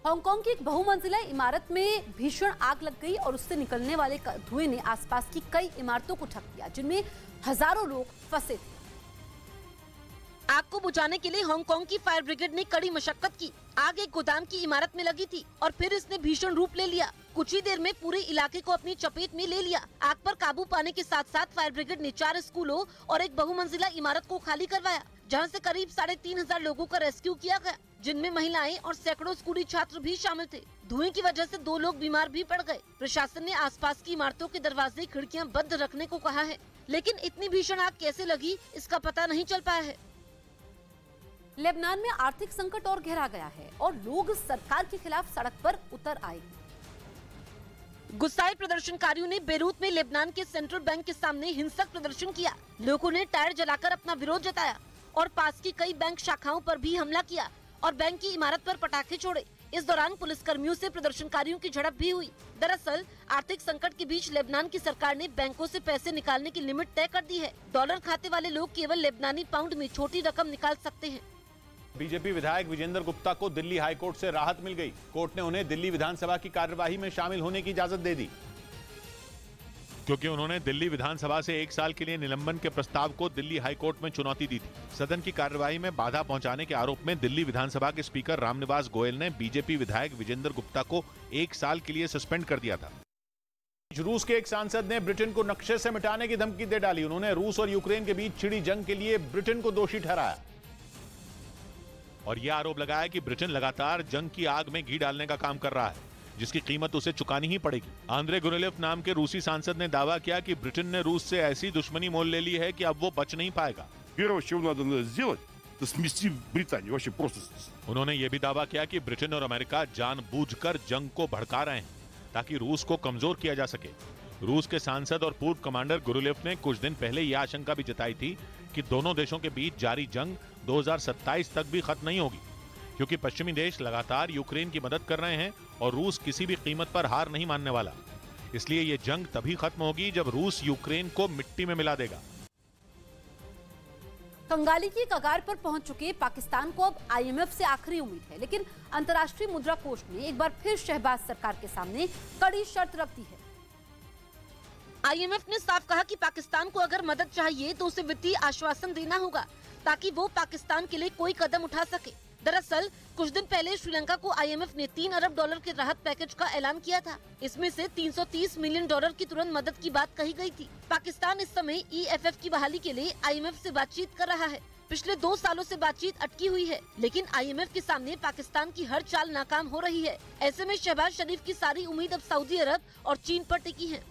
Hong Kong की एक बहुमंजिला इमारत में भीषण आग लग गई और उससे निकलने वाले धुएं ने आसपास की कई इमारतों को ढक दिया, जिनमें हजारों लोग फंसे थे। आग को बुझाने के लिए हांगकांग की फायर ब्रिगेड ने कड़ी मशक्कत की। आग एक गोदाम की इमारत में लगी थी और फिर इसने भीषण रूप ले लिया। कुछ ही देर में पूरे इलाके को अपनी चपेट में ले लिया। आग पर काबू पाने के साथ साथ फायर ब्रिगेड ने 4 स्कूलों और एक बहुमंजिला इमारत को खाली करवाया, जहां से करीब 3500 लोगों का रेस्क्यू किया गया, जिनमें महिलाएं और सैकड़ों स्कूली छात्र भी शामिल थे। धुएं की वजह से 2 लोग बीमार भी पड़ गए। प्रशासन ने आसपास की इमारतों के दरवाजे खिड़कियां बंद रखने को कहा है, लेकिन इतनी भीषण आग कैसे लगी इसका पता नहीं चल पाया है। लेबनान में आर्थिक संकट और गहरा गया है और लोग सरकार के खिलाफ सड़क पर उतर आए। गुस्साए प्रदर्शनकारियों ने बेरूत में लेबनान के सेंट्रल बैंक के सामने हिंसक प्रदर्शन किया। लोगों ने टायर जलाकर अपना विरोध जताया और पास की कई बैंक शाखाओं पर भी हमला किया और बैंक की इमारत पर पटाखे छोड़े। इस दौरान पुलिसकर्मियों से प्रदर्शनकारियों की झड़प भी हुई। दरअसल आर्थिक संकट के बीच लेबनान की सरकार ने बैंकों से पैसे निकालने की लिमिट तय कर दी है। डॉलर खाते वाले लोग केवल लेबनानी पाउंड में छोटी रकम निकाल सकते हैं। बीजेपी विधायक विजेंद्र गुप्ता को दिल्ली हाईकोर्ट से राहत मिल गई। कोर्ट ने उन्हें दिल्ली विधानसभा की कार्यवाही में शामिल होने की इजाजत दे दी, क्योंकि उन्होंने दिल्ली विधानसभा से 1 साल के लिए निलंबन के प्रस्ताव को दिल्ली हाईकोर्ट में चुनौती दी थी। सदन की कार्यवाही में बाधा पहुंचाने के आरोप में दिल्ली विधानसभा के स्पीकर रामनिवास गोयल ने बीजेपी विधायक विजेंद्र गुप्ता को 1 साल के लिए सस्पेंड कर दिया था। रूस के एक सांसद ने ब्रिटेन को नक्शे से मिटाने की धमकी दे डाली। उन्होंने रूस और यूक्रेन के बीच छिड़ी जंग के लिए ब्रिटेन को दोषी ठहराया और यह आरोप लगाया कि ब्रिटेन लगातार जंग की आग में घी डालने का काम कर रहा है, जिसकी कीमत उसे चुकानी ही पड़ेगी। आंद्रे गुरेलेव नाम के रूसी सांसद ने दावा किया कि ब्रिटेन ने रूस से ऐसी दुश्मनी मोल ले ली है कि अब वो बच नहीं पाएगा। उन्होंने ये भी दावा किया कि ब्रिटेन और अमेरिका जानबूझकर जंग को भड़का रहे हैं ताकि रूस को कमजोर किया जा सके। रूस के सांसद और पूर्व कमांडर गुरुलेव ने कुछ दिन पहले यह आशंका भी जताई थी कि दोनों देशों के बीच जारी जंग 2027 तक भी खत्म नहीं होगी, क्योंकि पश्चिमी देश लगातार यूक्रेन की मदद कर रहे हैं और रूस किसी भी कीमत पर हार नहीं मानने वाला। इसलिए ये जंग तभी खत्म होगी जब रूस यूक्रेन को मिट्टी में मिला देगा। कंगाली की कगार पर पहुंच चुके पाकिस्तान को अब IMF से आखिरी उम्मीद है, लेकिन अंतर्राष्ट्रीय मुद्रा कोष ने एक बार फिर शहबाज सरकार के सामने कड़ी शर्त रख दी है। IMF ने साफ कहा कि पाकिस्तान को अगर मदद चाहिए तो उसे वित्तीय आश्वासन देना होगा ताकि वो पाकिस्तान के लिए कोई कदम उठा सके। दरअसल कुछ दिन पहले श्रीलंका को IMF ने $3 अरब के राहत पैकेज का ऐलान किया था। इसमें से $330 मिलियन की तुरंत मदद की बात कही गई थी। पाकिस्तान इस समय EFF की बहाली के लिए IMF से बातचीत कर रहा है। पिछले 2 सालों से बातचीत अटकी हुई है, लेकिन IMF के सामने पाकिस्तान की हर चाल नाकाम हो रही है। ऐसे में शहबाज शरीफ की सारी उम्मीद अब सऊदी अरब और चीन पर टिकी है।